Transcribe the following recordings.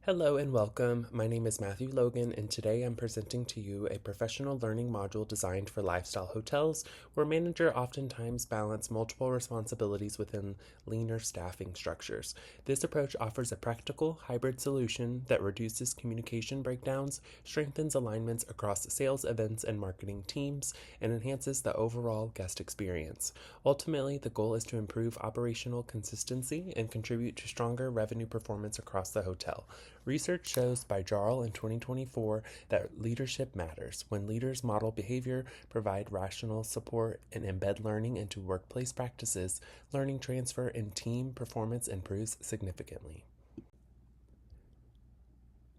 Hello and welcome. My name is Matthew Logan, and today I'm presenting to you a professional learning module designed for lifestyle hotels, where manager oftentimes balance multiple responsibilities within leaner staffing structures. This approach offers a practical hybrid solution that reduces communication breakdowns, strengthens alignments across sales, events, and marketing teams, and enhances the overall guest experience. Ultimately, the goal is to improve operational consistency and contribute to stronger revenue performance across the hotel. Research shows by Jarl in 2024 that leadership matters. When leaders model behavior, provide rational support, and embed learning into workplace practices, learning transfer and team performance improves significantly.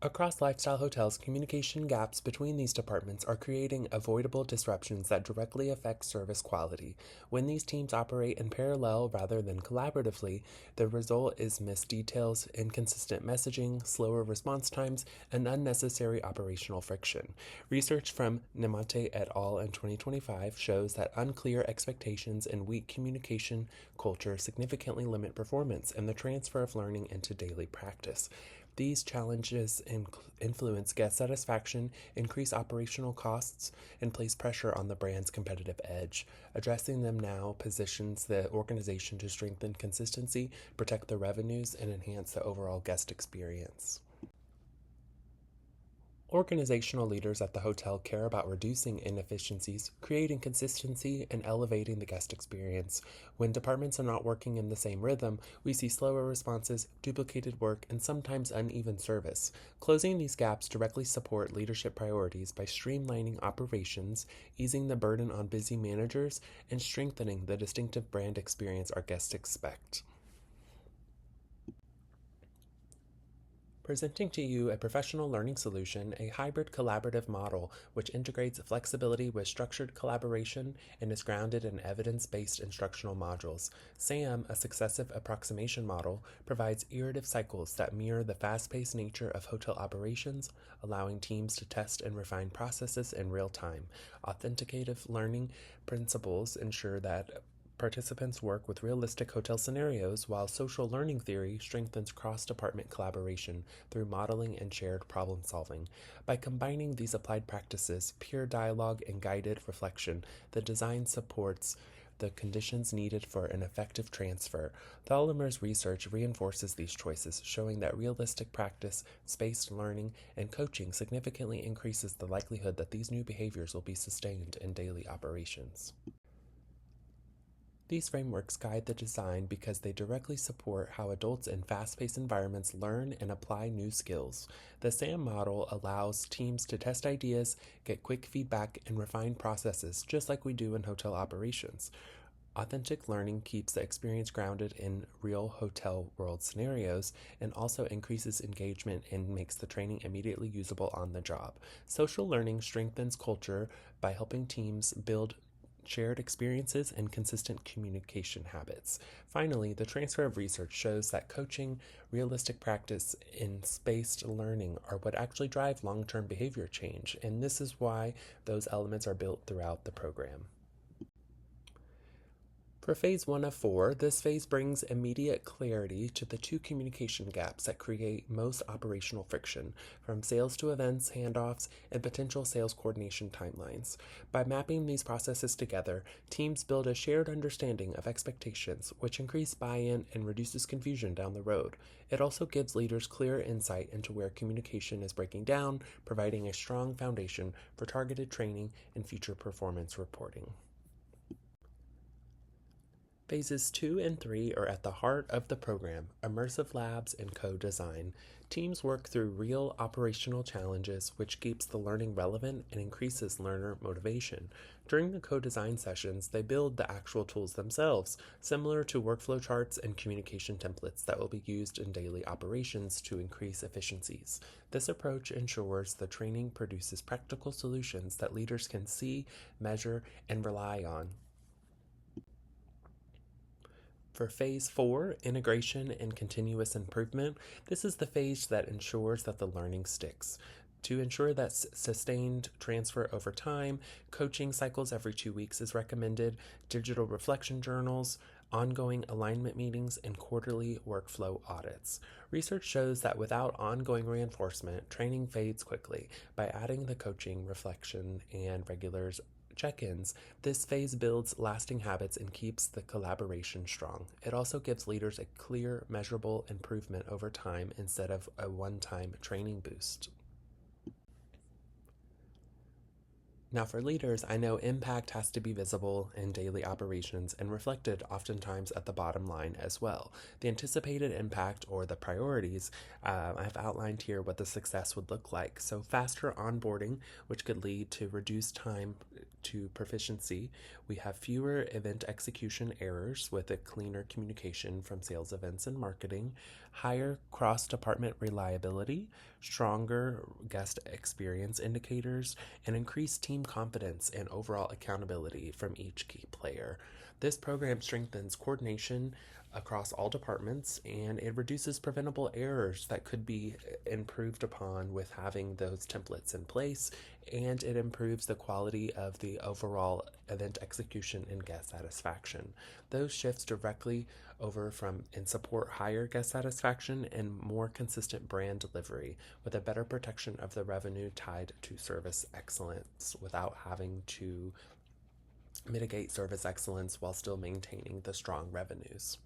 Across lifestyle hotels, communication gaps between these departments are creating avoidable disruptions that directly affect service quality. When these teams operate in parallel rather than collaboratively, the result is missed details, inconsistent messaging, slower response times, and unnecessary operational friction. Research from Nemate et al. In 2025 shows that unclear expectations and weak communication culture significantly limit performance and the transfer of learning into daily practice. These challenges influence guest satisfaction, increase operational costs, and place pressure on the brand's competitive edge. Addressing them now positions the organization to strengthen consistency, protect the revenues, and enhance the overall guest experience. Organizational leaders at the hotel care about reducing inefficiencies, creating consistency, and elevating the guest experience. When departments are not working in the same rhythm, we see slower responses, duplicated work, and sometimes uneven service. Closing these gaps directly support leadership priorities by streamlining operations, easing the burden on busy managers, and strengthening the distinctive brand experience our guests expect. Presenting to you a professional learning solution, a hybrid collaborative model which integrates flexibility with structured collaboration and is grounded in evidence-based instructional modules. SAM, a successive approximation model, provides iterative cycles that mirror the fast-paced nature of hotel operations, allowing teams to test and refine processes in real time. Authenticative learning principles ensure that participants work with realistic hotel scenarios, while social learning theory strengthens cross-department collaboration through modeling and shared problem solving. By combining these applied practices, peer dialogue, and guided reflection, the design supports the conditions needed for an effective transfer. Thaller's research reinforces these choices, showing that realistic practice, spaced learning, and coaching significantly increases the likelihood that these new behaviors will be sustained in daily operations. These frameworks guide the design because they directly support how adults in fast-paced environments learn and apply new skills. The SAM model allows teams to test ideas, get quick feedback, and refine processes, just like we do in hotel operations. Authentic learning keeps the experience grounded in real hotel world scenarios and also increases engagement and makes the training immediately usable on the job. Social learning strengthens culture by helping teams build shared experiences, and consistent communication habits. Finally, the transfer of research shows that coaching, realistic practice, and spaced learning are what actually drive long-term behavior change, and this is why those elements are built throughout the program. For phase 1 of 4, this phase brings immediate clarity to the two communication gaps that create most operational friction, from sales to events, handoffs, and potential sales coordination timelines. By mapping these processes together, teams build a shared understanding of expectations, which increase buy-in and reduces confusion down the road. It also gives leaders clear insight into where communication is breaking down, providing a strong foundation for targeted training and future performance reporting. Phases 2 and 3 are at the heart of the program, immersive labs and co-design. Teams work through real operational challenges, which keeps the learning relevant and increases learner motivation. During the co-design sessions, they build the actual tools themselves, similar to workflow charts and communication templates that will be used in daily operations to increase efficiencies. This approach ensures the training produces practical solutions that leaders can see, measure, and rely on. For phase 4, integration and continuous improvement, this is the phase that ensures that the learning sticks. To ensure that sustained transfer over time, coaching cycles every 2 weeks is recommended, digital reflection journals, ongoing alignment meetings, and quarterly workflow audits. Research shows that without ongoing reinforcement, training fades quickly. By adding the coaching, reflection, and regular check-ins, this phase builds lasting habits and keeps the collaboration strong. It also gives leaders a clear, measurable improvement over time instead of a one-time training boost. Now, for leaders, I know impact has to be visible in daily operations and reflected oftentimes at the bottom line as well. The anticipated impact or the priorities, I've outlined here what the success would look like. So, faster onboarding, which could lead to reduced time to proficiency. We have fewer event execution errors with a cleaner communication from sales events and marketing, higher cross department reliability, stronger guest experience indicators, and increased team confidence and overall accountability from each key player. This program strengthens coordination across all departments and it reduces preventable errors that could be improved upon with having those templates in place, and it improves the quality of the overall event execution and guest satisfaction. Those shifts directly over from and support higher guest satisfaction and more consistent brand delivery with a better protection of the revenue tied to service excellence without having to mitigate service excellence while still maintaining the strong revenues.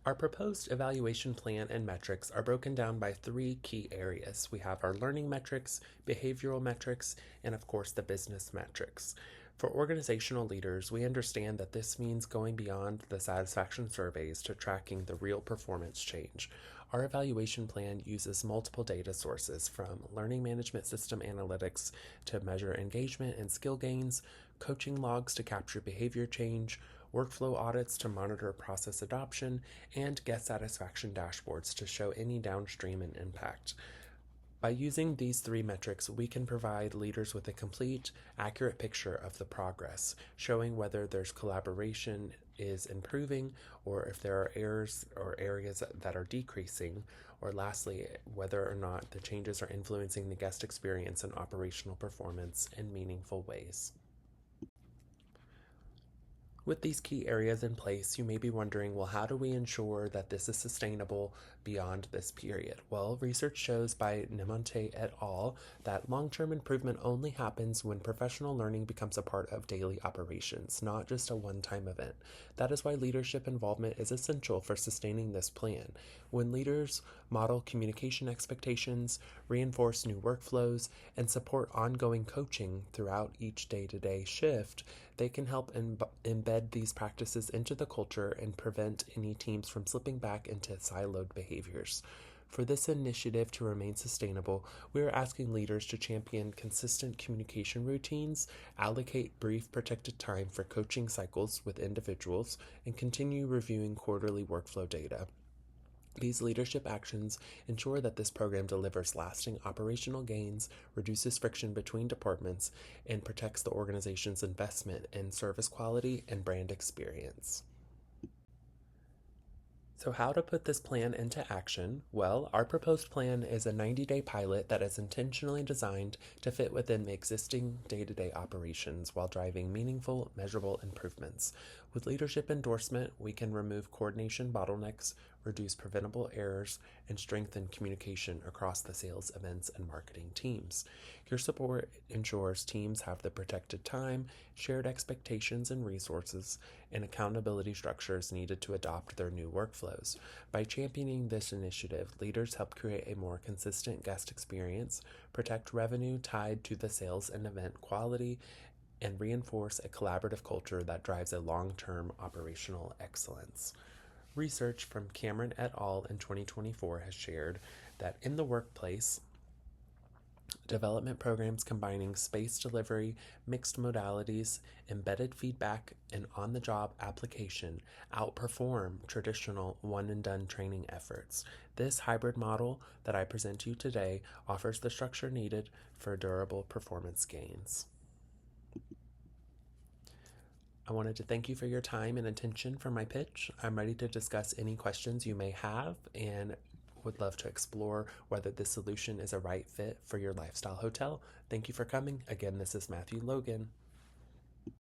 Our proposed evaluation plan and metrics are broken down by three key areas. We have our learning metrics, behavioral metrics, and of course the business metrics. For organizational leaders, we understand that this means going beyond the satisfaction surveys to tracking the real performance change. Our evaluation plan uses multiple data sources from learning management system analytics to measure engagement and skill gains, coaching logs to capture behavior change, workflow audits to monitor process adoption, and guest satisfaction dashboards to show any downstream impact. By using these three metrics, we can provide leaders with a complete, accurate picture of the progress, showing whether there's collaboration is improving or if there are errors or areas that are decreasing, or lastly, whether or not the changes are influencing the guest experience and operational performance in meaningful ways. With these key areas in place, you may be wondering, well, how do we ensure that this is sustainable beyond this period? Well, research shows by Nemonte et al. That long-term improvement only happens when professional learning becomes a part of daily operations, not just a one-time event. That is why leadership involvement is essential for sustaining this plan. When leaders model communication expectations, reinforce new workflows, and support ongoing coaching throughout each day-to-day shift, they can help embed these practices into the culture and prevent any teams from slipping back into siloed behaviors. For this initiative to remain sustainable, we are asking leaders to champion consistent communication routines, allocate brief protected time for coaching cycles with individuals, and continue reviewing quarterly workflow data. These leadership actions ensure that this program delivers lasting operational gains, reduces friction between departments, and protects the organization's investment in service quality and brand experience. So how to put this plan into action? Well, our proposed plan is a 90-day pilot that is intentionally designed to fit within the existing day-to-day operations while driving meaningful, measurable improvements. With leadership endorsement, we can remove coordination bottlenecks, reduce preventable errors, and strengthen communication across the sales, events, and marketing teams. Your support ensures teams have the protected time, shared expectations and resources, and accountability structures needed to adopt their new workflows. By championing this initiative, leaders help create a more consistent guest experience, protect revenue tied to the sales and event quality, and reinforce a collaborative culture that drives a long-term operational excellence. Research from Cameron et al. In 2024 has shared that in the workplace, development programs combining space delivery, mixed modalities, embedded feedback, and on-the-job application outperform traditional one-and-done training efforts. This hybrid model that I present to you today offers the structure needed for durable performance gains. I wanted to thank you for your time and attention for my pitch. I'm ready to discuss any questions you may have and would love to explore whether this solution is a right fit for your lifestyle hotel. Thank you for coming. Again, this is Matthew Logan.